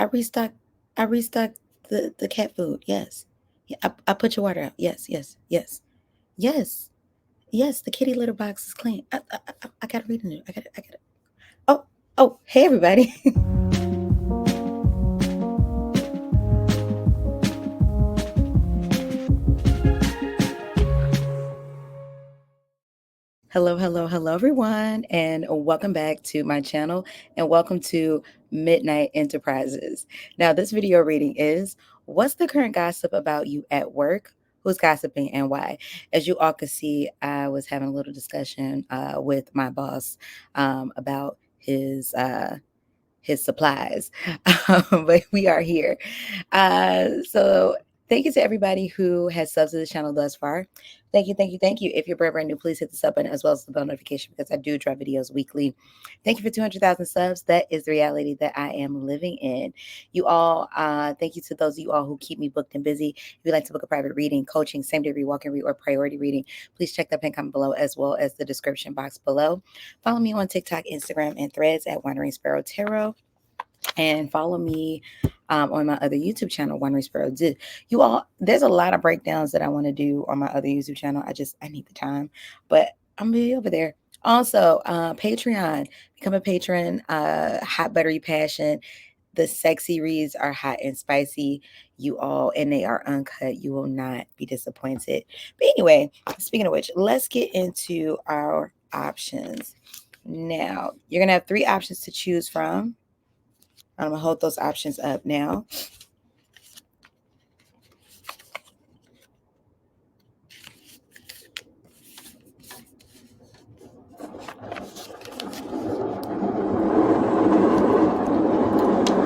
I restocked. I restocked the cat food. Yes. Yeah, I put your water out. Yes, yes, yes, yes, yes. The kitty litter box is clean. I gotta read in it. I gotta. Oh, oh, hey everybody. Hello, hello, hello, everyone, and welcome back to my channel and welcome to Midnight Enterprises. Now, this video reading is what's the current gossip about you at work? Who's gossiping and why? As you all can see, I was having a little discussion with my boss about his supplies. But we are here. So thank you to everybody who has subbed to the channel thus far. Thank you, thank you, thank you. If you're brand new, please hit the sub button as well as the bell notification because I do drop videos weekly. Thank you for 200,000 subs. That is the reality that I am living in. You all, thank you to those of you all who keep me booked and busy. If you'd like to book a private reading, coaching, same day read, walk and read, or priority reading, please check that pin comment below as well as the description box below. Follow me on TikTok, Instagram, and Threads at Wanderingsparrow Tarot. And follow me on my other YouTube channel, Wandering Sparrow. You all, there's a lot of breakdowns that I want to do on my other YouTube channel. I need the time, but I'm gonna be over there. Also, Patreon, become a patron. Hot Buttery Passion. The sexy reads are hot and spicy, you all, and they are uncut. You will not be disappointed. But anyway, speaking of which, let's get into our options. Now, you're gonna have 3 options to choose from. I'm going to hold those options up now.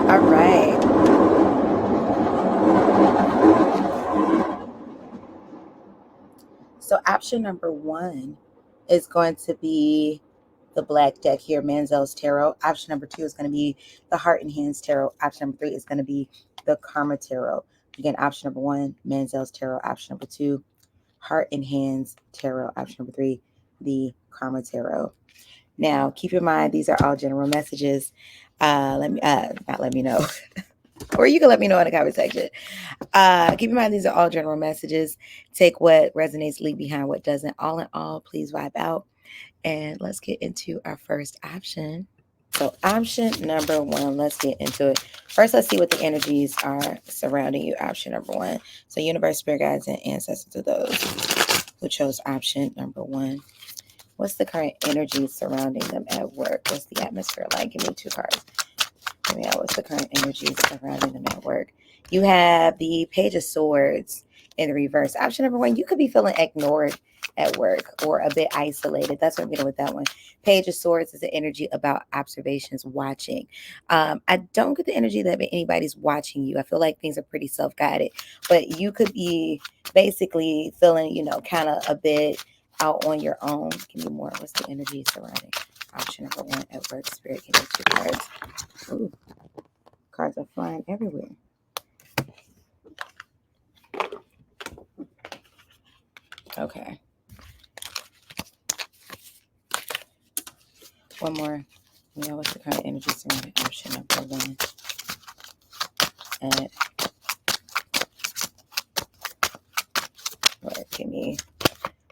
All right. So option number 1 is going to be the black deck here, Manzel's Tarot. Option number 2 is going to be the Heart and Hands Tarot. Option number 3 is going to be the Karma Tarot. Again, option number 1, Manzel's Tarot. Option number 2, Heart and Hands Tarot. Option number 3, the Karma Tarot. Now, keep in mind, these are all general messages. Let me know. Or you can let me know in the comment section. Keep in mind, these are all general messages. Take what resonates, leave behind what doesn't. All in all, please vibe out. And let's get into our first option. So option number 1, let's get into it. First, let's see what the energies are surrounding you. Option number 1. So universe, spirit guides, and ancestors to those who chose option number 1. What's the current energy surrounding them at work? What's the atmosphere like? Give me 2 cards. Yeah, what's the current energy surrounding them at work? You have the Page of Swords in the reverse. Option number 1, you could be feeling ignored at work or a bit isolated. That's what I'm getting with that one. Page of Swords is the energy about observations, watching. I don't get the energy that anybody's watching you. I feel like things are pretty self-guided, but you could be basically feeling, kind of a bit out on your own. Give me more. What's the energy surrounding option number 1 at work? Spirit, give me 2 cards. Ooh, cards are flying everywhere. Okay. One more. What's the current energy surrounding option number 1 at work? Give me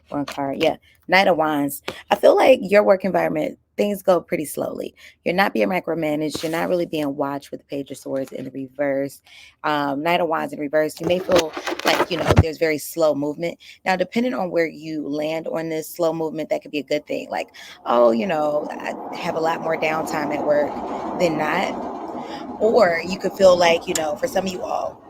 1 card. Yeah, Knight of Wands. I feel like your work environment, things go pretty slowly. You're not being micromanaged. You're not really being watched with the Page of Swords in the reverse. Knight of Wands in reverse. You may feel like, there's very slow movement. Now, depending on where you land on this slow movement, that could be a good thing. Like, oh, I have a lot more downtime at work than not. Or you could feel like, for some of you all,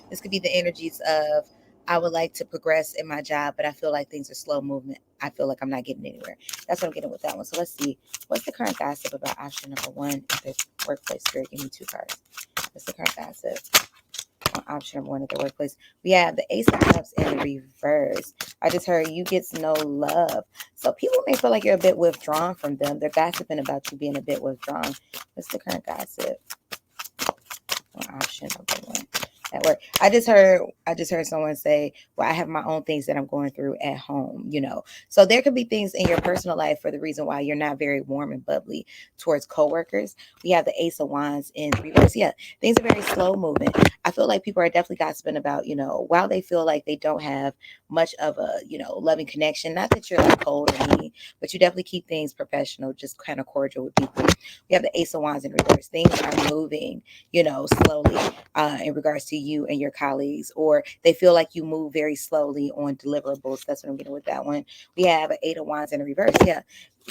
this could be the energies of, I would like to progress in my job, but I feel like things are slow movement. I feel like I'm not getting anywhere. That's what I'm getting with that one. So let's see. What's the current gossip about option number 1 at the workplace? Spirit, give me 2 cards. What's the current gossip on option number 1 at the workplace? We have the Ace of Cups in the reverse. I just heard you get no love. So people may feel like you're a bit withdrawn from them. They're gossiping about you being a bit withdrawn. What's the current gossip on option number 1? at work. I just heard someone say, well, I have my own things that I'm going through at home, So there could be things in your personal life for the reason why you're not very warm and bubbly towards coworkers. We have the Ace of Wands in reverse. Yeah, things are very slow moving. I feel like people are definitely gossiping about, while they feel like they don't have much of a, loving connection. Not that you're like cold or mean, but you definitely keep things professional, just kind of cordial with people. We have the Ace of Wands in reverse. Things are moving, slowly in regards to you and your colleagues, or they feel like you move very slowly on deliverables. That's what I'm getting with that one. We have an Eight of Wands in reverse. Yeah,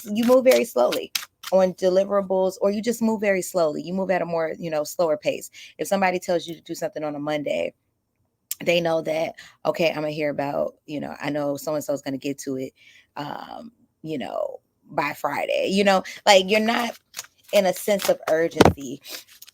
you move very slowly on deliverables, or you just move very slowly. You move at a more, slower pace. If somebody tells you to do something on a Monday, they know that, okay, I'm gonna hear about, I know so and so is gonna get to it, um, by Friday. Like you're not in a sense of urgency.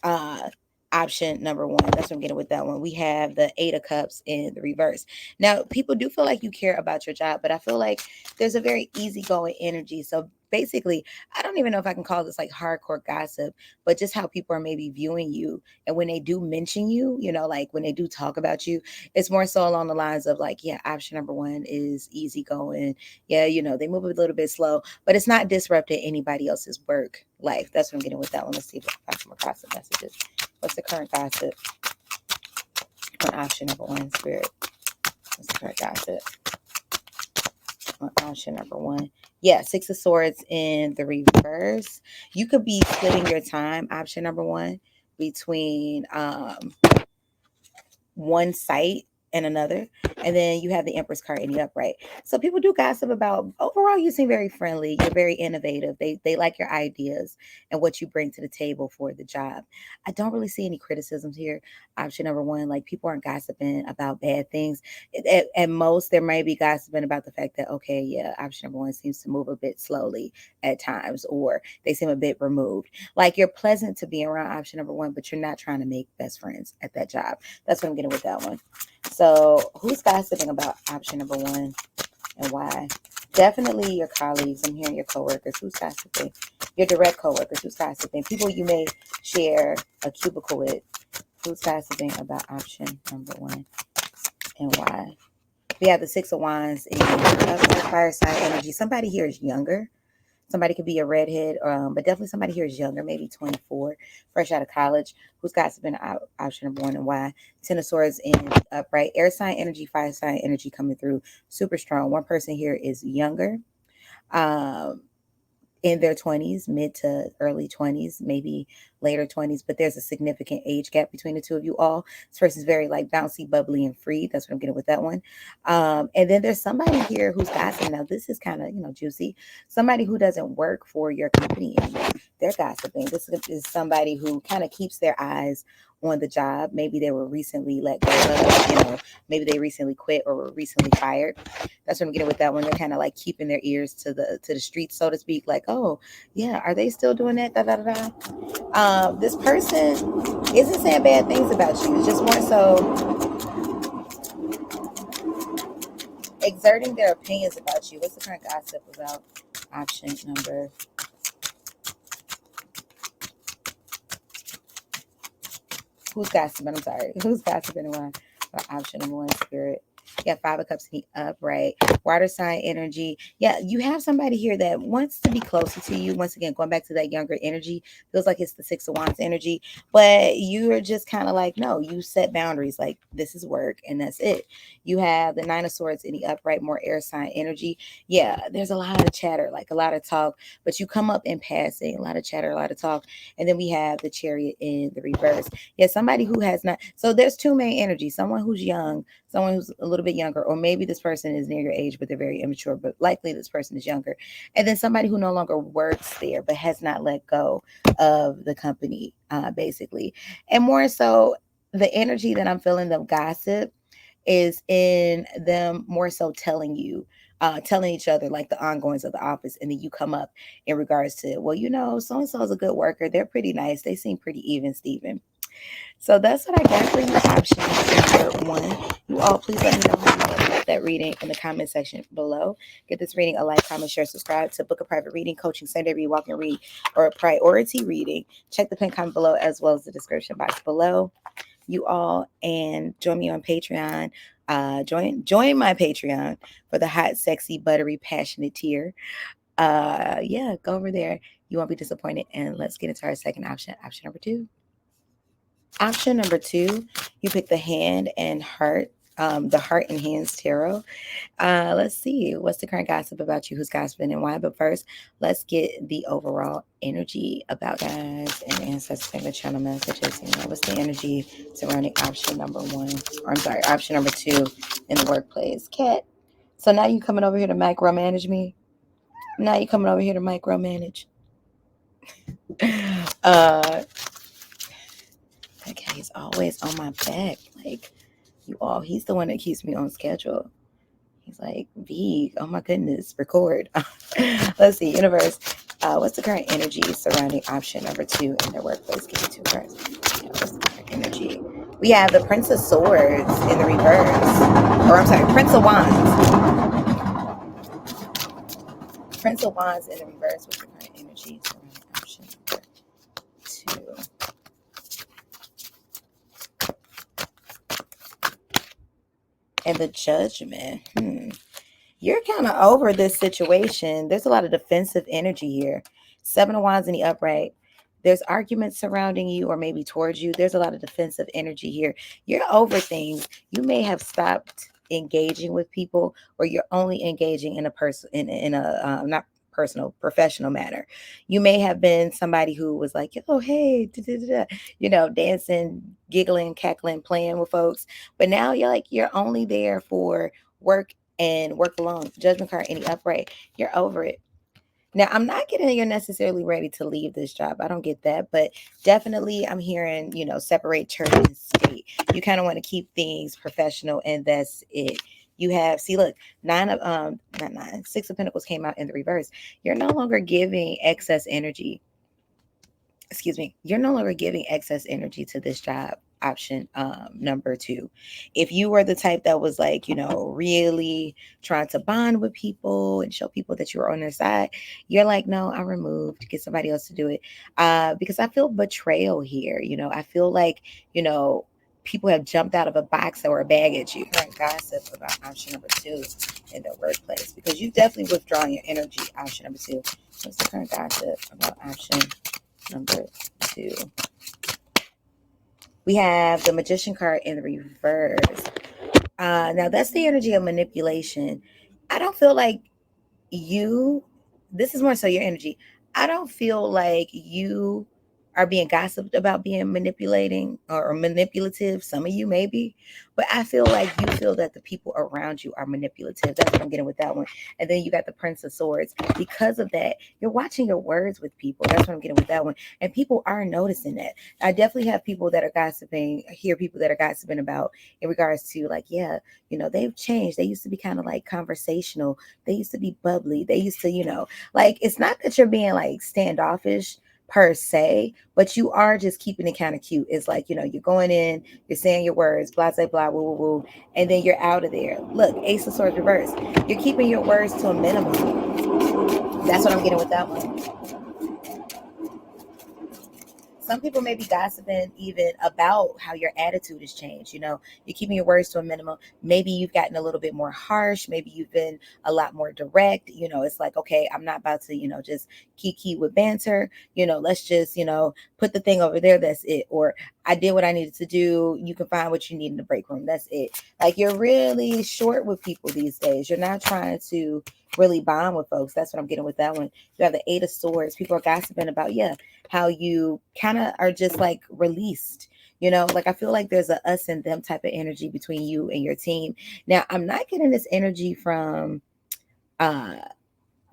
uh Option number one, that's what I'm getting with that one. We have the Eight of Cups in the reverse. Now people do feel like you care about your job, but I feel like there's a very easygoing energy. So basically, I don't even know if I can call this like hardcore gossip, but just how people are maybe viewing you. And when they do mention you, like when they do talk about you, it's more so along the lines of like, yeah, option number one is easygoing. Yeah, they move a little bit slow, but it's not disrupting anybody else's work life. That's what I'm getting with that one. Let's see if I got some more gossip messages. What's the current gossip on option number one, Spirit? What's the current gossip on option number one? Yeah, Six of Swords in the reverse. You could be splitting your time, option number one, between one site and another. And then you have the Empress card in the upright. So people do gossip about, overall you seem very friendly. You're very innovative. They like your ideas and what you bring to the table for the job. I don't really see any criticisms here. Option number one, like people aren't gossiping about bad things. At most, there may be gossiping about the fact that, okay, yeah, option number one seems to move a bit slowly at times, or they seem a bit removed. Like you're pleasant to be around, option number one, but you're not trying to make best friends at that job. That's what I'm getting with that one. So who's gossiping about option number one and why? Definitely your colleagues. I'm hearing your coworkers. Who's gossiping? Your direct coworkers. Who's gossiping? People you may share a cubicle with. Who's gossiping about option number one and why? We have the Six of Wands in fire sign energy. Somebody here is younger. Somebody could be a redhead, but definitely somebody here is younger, maybe 24, fresh out of college, who's gossiping option number one and why. Ten of Swords in upright. Air sign energy, fire sign energy coming through super strong. One person here is younger. Um, in their 20s, mid to early 20s, maybe later 20s, but there's a significant age gap between the two of you all. This person's very like bouncy, bubbly, and free. That's what I'm getting with that one. And then there's somebody here who's gossiping. Now, this is kind of, juicy. Somebody who doesn't work for your company anymore. They're gossiping. This is somebody who kind of keeps their eyes on the job. Maybe they were recently let go of, maybe they recently quit or were recently fired. That's what I'm getting with that one. They're kind of like keeping their ears to the streets, so to speak. Like, oh yeah, are they still doing that? Da, da, da, da. This person isn't saying bad things about you. It's just more so exerting their opinions about you. What's the current gossip about option number? Who's gossiping? I'm sorry. Who's gossiping and why? About option number one, Spirit. Yeah, Five of Cups in the upright. Water sign energy. Yeah, you have somebody here that wants to be closer to you. Once again, going back to that younger energy, feels like it's the Six of Wands energy. But you are just kind of like, no, you set boundaries. Like, this is work and that's it. You have the Nine of Swords in the upright, more air sign energy. Yeah, there's a lot of chatter, like a lot of talk, but you come up in passing, a lot of chatter, a lot of talk. And then we have the Chariot in the reverse. Yeah, somebody who has not. So there's two main energies: someone who's young, someone who's a little bit younger, or maybe this person is near your age, but they're very immature, but likely this person is younger. And then somebody who no longer works there, but has not let go of the company, basically. And more so, the energy that I'm feeling, the gossip, is in them more so telling you, telling each other like the ongoings of the office. And then you come up in regards to, well, so and so is a good worker. They're pretty nice. They seem pretty even, Steven. So that's what I got for you, option number one. You all, please let me know how you felt about that reading in the comment section below. Get this reading a like, comment, share, subscribe to book a private reading, coaching, Sunday read, walk and read, or a priority reading. Check the pin comment below as well as the description box below. you all, and join me on Patreon. Join my Patreon for the hot, sexy, buttery, passionate tier. Yeah, go over there. You won't be disappointed. And let's get into our second option. Option number two. Option number two, you pick the hand and heart, the heart and hands tarot. Let's see what's the current gossip about you, who's gossiping and why. But first, let's get the overall energy about guys and ancestors and the channel messages. What's the energy surrounding option number one? Or I'm sorry, option number two in the workplace. Cat. So now you coming over here to micromanage me? Now you coming over here to micromanage? uh, that guy is always on my back. Like you all, he's the one that keeps me on schedule. He's like, V, oh my goodness, record. Let's see, universe. What's the current energy surrounding option number two in their workplace? Give me two cards. Yeah, what's the current energy? We have the Prince of Swords in the reverse. Or I'm sorry, Prince of Wands. Prince of Wands in the reverse. What's the current energy surrounding option number two? And the Judgment. You're kind of over this situation. There's a lot of defensive energy here. Seven of Wands in the upright. There's arguments surrounding you or maybe towards you. There's a lot of defensive energy here. You're over things. You may have stopped engaging with people, or you're only engaging in a person in a not personal, professional manner. You may have been somebody who was like, oh, hey, dancing, giggling, cackling, playing with folks. But now you're like, you're only there for work and work alone. Judgment card, any upright. You're over it. Now, I'm not getting you're necessarily ready to leave this job. I don't get that. But definitely I'm hearing, separate church and state. You kind of want to keep things professional, and that's it. You have, see, look, Six of Pentacles came out in the reverse. You're no longer giving excess energy. Excuse me. You're no longer giving excess energy to this job. Option number two. If you were the type that was like, really trying to bond with people and show people that you were on their side, you're like, no, I removed, get somebody else to do it. Because I feel betrayal here. I feel like, people have jumped out of a box or a bag at you. Right, gossip about option number two in the workplace, because you definitely withdrawn your energy. Option number two. What's the current gossip about option number two? We have the Magician card in the reverse. Now that's the energy of manipulation. I don't feel like this is more so your energy. I don't feel like you are being gossiped about being manipulating or manipulative. Some of you maybe, but I feel like you feel that the people around you are manipulative. That's what I'm getting with that one. And then you got the Prince of Swords. Because of that, you're watching your words with people. That's what I'm getting with that one. And people are noticing that. I definitely have people that are gossiping, hear people that are gossiping about in regards to like, yeah, they've changed. They used to be kind of like conversational. They used to be bubbly. They used to, like, it's not that you're being like standoffish per se, but you are just keeping it kind of cute. It's like, you're going in, you're saying your words, blah, blah, blah, woo, woo, woo, and then you're out of there. Look, Ace of Swords reverse. You're keeping your words to a minimum. That's what I'm getting with that one. Some people may be gossiping even about how your attitude has changed. You're keeping your words to a minimum. Maybe you've gotten a little bit more harsh. Maybe you've been a lot more direct. It's like, okay, I'm not about to, just kiki with banter. Let's just, put the thing over there. That's it. Or I did what I needed to do. You can find what you need in the break room. That's it. Like, you're really short with people these days. You're not trying to really bond with folks. That's what I'm getting with that one. You have the Eight of Swords. People are gossiping about, how you kind of are just like released. Like, I feel like there's a us and them type of energy between you and your team. Now, I'm not getting this energy from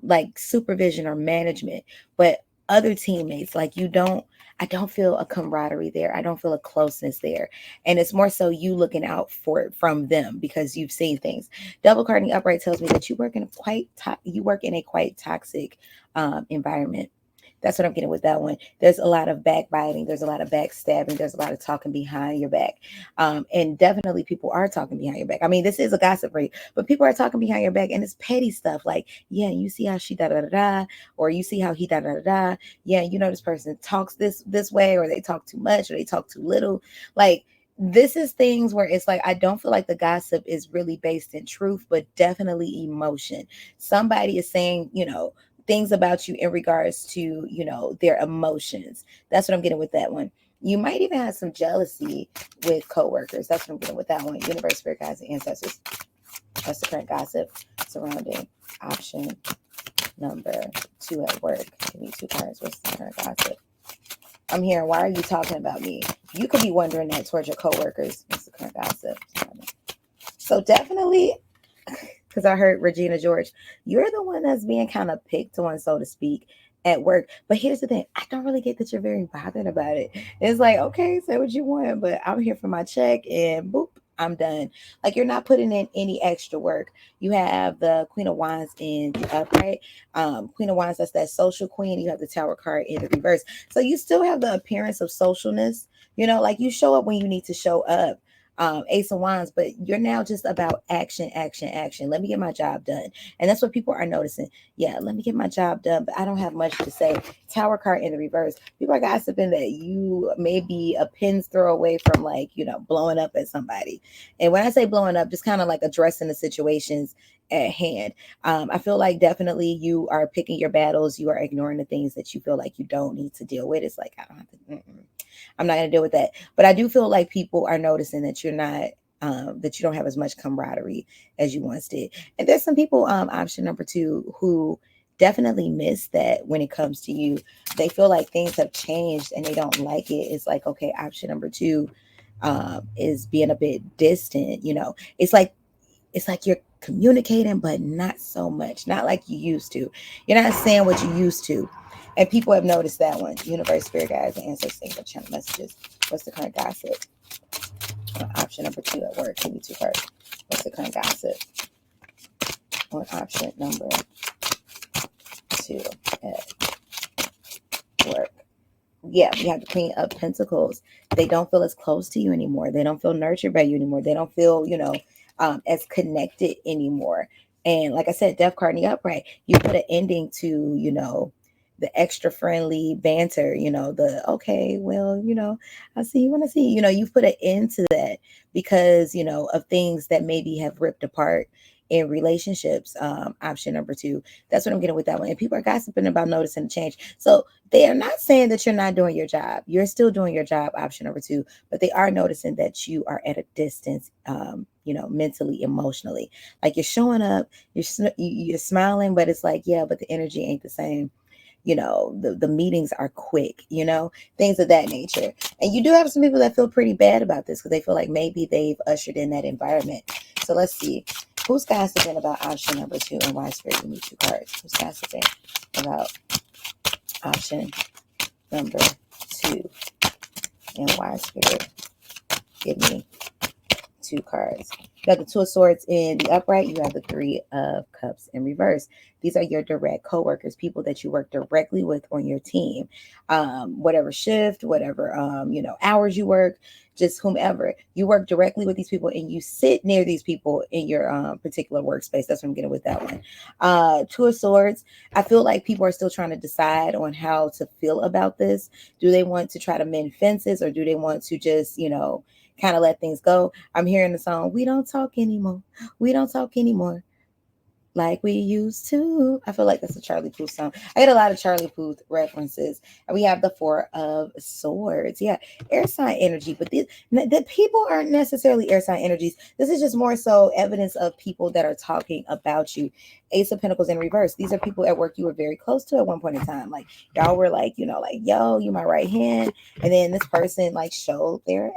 like supervision or management, but other teammates. Like, I don't feel a camaraderie there. I don't feel a closeness there. And it's more so you looking out for it from them because you've seen things. Double card in the upright tells me that you work in a quite toxic environment. That's what I'm getting with that one. There's a lot of backbiting. There's a lot of backstabbing. There's a lot of talking behind your back. And definitely people are talking behind your back. I mean, this is a gossip rate, but people are talking behind your back, and it's petty stuff. Like, yeah, you see how she da-da-da-da, or you see how he da-da-da-da. Yeah, this person talks this way, or they talk too much, or they talk too little. Like, this is things where it's like, I don't feel like the gossip is really based in truth, but definitely emotion. Somebody is saying, things about you in regards to, their emotions. That's what I'm getting with that one. You might even have some jealousy with coworkers. That's what I'm getting with that one. Universe, spirit guides, and ancestors. That's the current gossip surrounding option number 2 at work. Give me 2 cards. What's the current gossip? I'm hearing, why are you talking about me? You could be wondering that towards your coworkers. What's the current gossip? So definitely, because I heard Regina George, you're the one that's being kind of picked on, so to speak, at work. But here's the thing, I don't really get that you're very bothered about it. It's like, okay, say what you want, but I'm here for my check and boop, I'm done. Like, you're not putting in any extra work. You have the Queen of Wands in the upright. Queen of Wands, that's that social queen. You have the Tower card in the reverse. So you still have the appearance of socialness. Like you show up when you need to show up. Ace of Wands, but you're now just about action, action, action. Let me get my job done. And that's what people are noticing. Yeah, let me get my job done, but I don't have much to say. Tower card in the reverse. People are gossiping that you may be a pin's throw away from, like, blowing up at somebody. And when I say blowing up, just kind of like addressing the situations at hand. I feel like definitely you are picking your battles. You are ignoring the things that you feel like you don't need to deal with. It's like, I don't have to. I'm not going to deal with that. But I do feel like people are noticing that you're not, that you don't have as much camaraderie as you once did. And there's some people, option number 2, who definitely miss that when it comes to you. They feel like things have changed and they don't like it. It's like, okay, option number 2 is being a bit distant. It's like you're communicating, but not so much, not like you used to. You're not saying what you used to. And people have noticed that one. Universe, spirit guides, and ancestors for channel messages. What's the current gossip? Option number 2 at work. Give me 2 cards. What's the current gossip on option number 2 at work? Yeah, we have the Queen of Pentacles. They don't feel as close to you anymore. They don't feel nurtured by you anymore. They don't feel, as connected anymore. And like I said, Death card in the upright, you put an ending to, the extra friendly banter, the, okay, well, I'll see you when I see you. You've put an end to that because, of things that maybe have ripped apart in relationships. Option number 2. That's what I'm getting with that one. And people are gossiping about noticing the change. So they are not saying that you're not doing your job. You're still doing your job, option number 2, but they are noticing that you are at a distance, mentally, emotionally. Like, you're showing up, you're smiling, but it's like, yeah, but the energy ain't the same. The meetings are quick, things of that nature. And you do have some people that feel pretty bad about this because they feel like maybe they've ushered in that environment. So let's see. Who's gossiping about option number 2 and why spirit? We need 2 cards. Who's gossiping about option number 2 and why spirit? Give me 2 cards. You have the 2 of Swords in the upright. You have the 3 of Cups in reverse. These are your direct coworkers, people that you work directly with on your team. Whatever shift, whatever hours you work, just whomever. You work directly with these people and you sit near these people in your particular workspace. That's what I'm getting with that one. 2 of Swords. I feel like people are still trying to decide on how to feel about this. Do they want to try to mend fences, or do they want to just, kind of let things go? I'm hearing the song, We Don't Talk Anymore. We don't talk anymore like we used to. I feel like that's a Charlie Puth song. I get a lot of Charlie Puth references. And we have the 4 of Swords. Yeah, air sign energy. But the people aren't necessarily air sign energies. This is just more so evidence of people that are talking about you. Ace of Pentacles in reverse. These are people at work you were very close to at one point in time. Like, y'all were like, like, yo, you my right hand. And then this person like showed their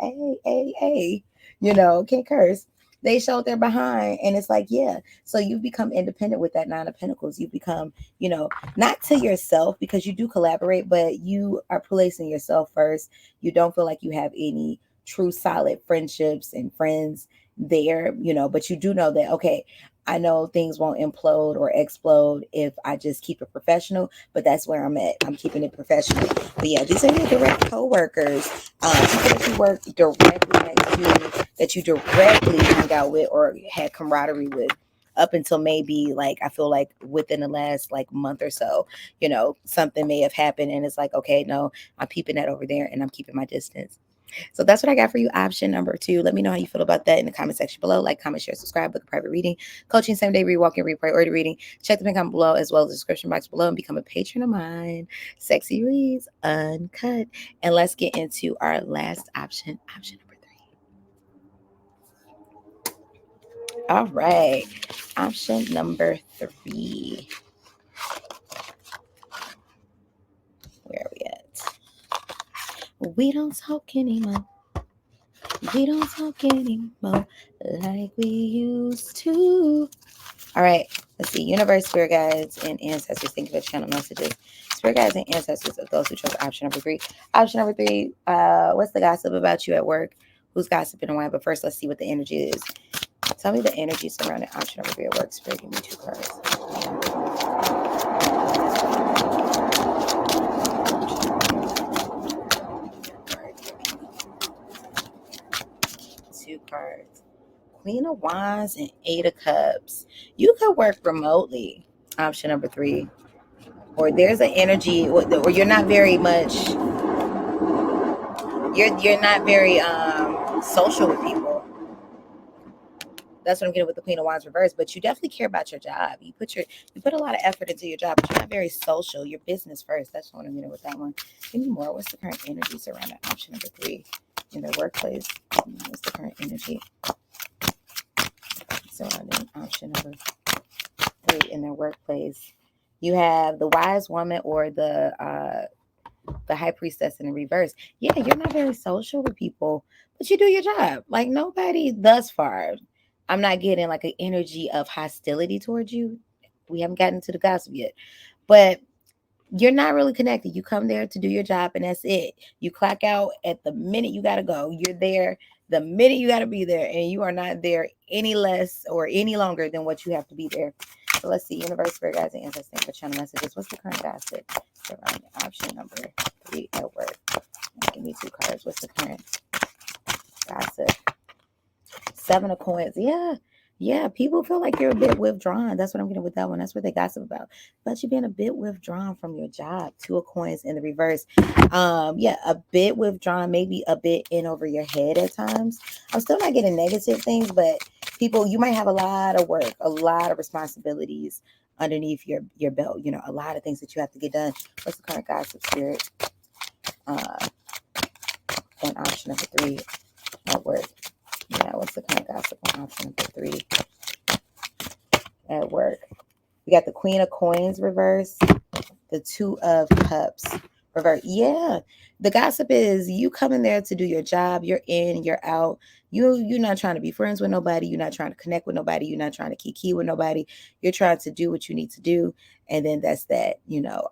can't curse. They showed their behind. And it's like, yeah. So you've become independent with that 9 of Pentacles. You've become, not to yourself, because you do collaborate, but you are placing yourself first. You don't feel like you have any true solid friendships and friends there, but you do know that, okay, I know things won't implode or explode if I just keep it professional, but that's where I'm at. I'm keeping it professional. But yeah, these are your direct coworkers, people that you work directly next to, that you directly hung out with or had camaraderie with up until maybe, like, I feel like within the last like month or so, something may have happened and it's like, okay, no, I'm keeping that over there and I'm keeping my distance. So that's what I got for you. Option number 2. Let me know how you feel about that in the comment section below. Like, comment, share, subscribe, book a private reading, coaching, same day read, walk and read, priority reading. Check the pin comment below as well as the description box below and become a patron of mine. Sexy Reads Uncut. And let's get into our last option, option number 3. All right. Option number 3. Where are we at? We don't talk anymore. We don't talk anymore like we used to. All right, let's see. Universe, spirit guides, and ancestors. Thank you for channel messages. Spirit guides and ancestors of those who chose option number 3. Option number 3, what's the gossip about you at work? Who's gossiping and why? But first, let's see what the energy is. Tell me the energy surrounding option number 3 at work. Spirit, give me 2 cards. 2 cards. Queen of Wands and 8 of Cups. You could work remotely, option number 3. Or there's an energy, or you're not very much, you're not very social with people. That's what I'm getting with the Queen of Wands reverse. But you definitely care about your job. You put a lot of effort into your job, but you're not very social. Your business first. That's what I'm getting with that one. Give me more. What's the current energy surrounding option number 3 in their workplace? What's the current energy surrounding option number 3 in their workplace? You have the wise woman or the high priestess in the reverse. Yeah, you're not very social with people, but you do your job. Like nobody thus far. I'm not getting like an energy of hostility towards you. We haven't gotten to the gossip yet, but you're not really connected. You come there to do your job and that's it. You clock out at the minute you got to go. You're there the minute you got to be there, and you are not there any less or any longer than what you have to be there. So let's see. Universe, spirit guides, and ancestors for channel messages. What's the current gossip around option number 3 at work? Give me 2 cards. What's the current gossip? 7 of coins. Yeah. People feel like you're a bit withdrawn. That's what I'm getting with that one. That's what they gossip about. But you being a bit withdrawn from your job. 2 of coins in the reverse. Yeah, a bit withdrawn, maybe a bit in over your head at times. I'm still not getting negative things, but people, you might have a lot of work, a lot of responsibilities underneath your belt. You know, a lot of things that you have to get done. What's the current gossip spirit on option number 3 at work? Yeah, what's the current gossip on option number 3 at work? We got the Queen of Coins reverse, the 2 of Cups reverse. Yeah, the gossip is you coming there to do your job. You're in, you're out. You're not trying to be friends with nobody. You're not trying to connect with nobody. You're not trying to kiki with nobody. You're trying to do what you need to do. And then that's that,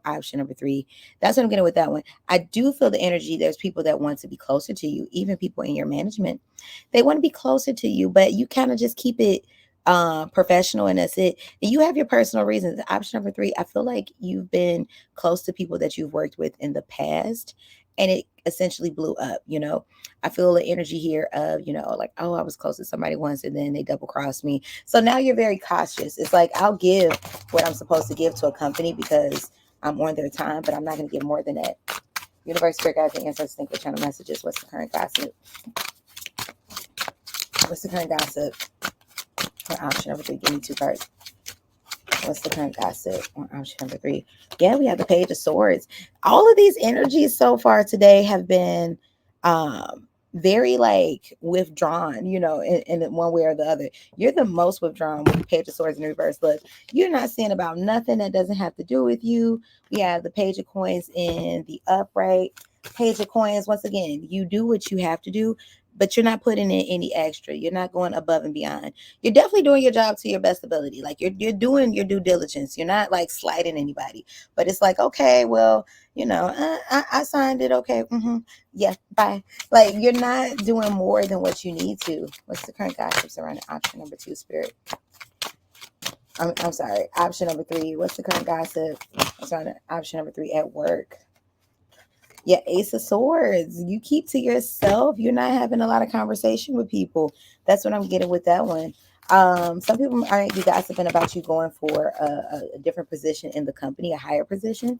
option number 3. That's what I'm getting with that one. I do feel the energy. There's people that want to be closer to you, even people in your management. They want to be closer to you, but you kind of just keep it professional and that's it. And you have your personal reasons. Option number 3, I feel like you've been close to people that you've worked with in the past and it essentially blew up. I feel the energy here of, like, oh, I was close to somebody once and then they double crossed me. So now you're very cautious. It's like, I'll give what I'm supposed to give to a company because I'm on their time, but I'm not going to give more than that. Universe, spirit guides, and ancestors, think with channel messages. What's the current gossip? What's the current gossip for option number 3? Give me 2 cards. What's the current gossip on option number 3? Yeah, we have the Page of Swords. All of these energies so far today have been very like withdrawn, in one way or the other. You're the most withdrawn with the Page of Swords in reverse. Look, you're not saying about nothing that doesn't have to do with you. We have the Page of Coins in the upright. Page of Coins, once again, you do what you have to do, but you're not putting in any extra. You're not going above and beyond. You're definitely doing your job to your best ability. Like you're doing your due diligence. You're not like slighting anybody, but it's like, okay, well, I signed it. Okay. Yeah. Bye. Like you're not doing more than what you need to. What's the current gossip around option number 2, spirit? I'm sorry. Option number 3. What's the current gossip around option number 3 at work? Yeah, Ace of Swords. You keep to yourself. You're not having a lot of conversation with people. That's what I'm getting with that one. Some people might be gossiping about you going for a different position in the company, a higher position.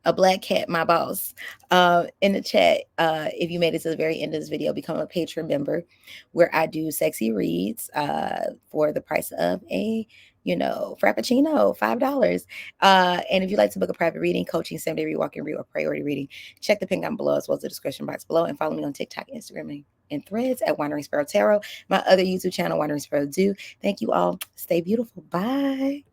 A black cat, my boss. In the chat, if you made it to the very end of this video, become a Patreon member, where I do sexy reads for the price of a frappuccino, $5. And if you'd like to book a private reading, coaching, 7-day read, walk and read, or priority reading, check the pin down below as well as the description box below, and follow me on TikTok, Instagram, and Threads at Wandering Sparrow Tarot. My other YouTube channel, Wandering Sparrow Do. Thank you all. Stay beautiful. Bye.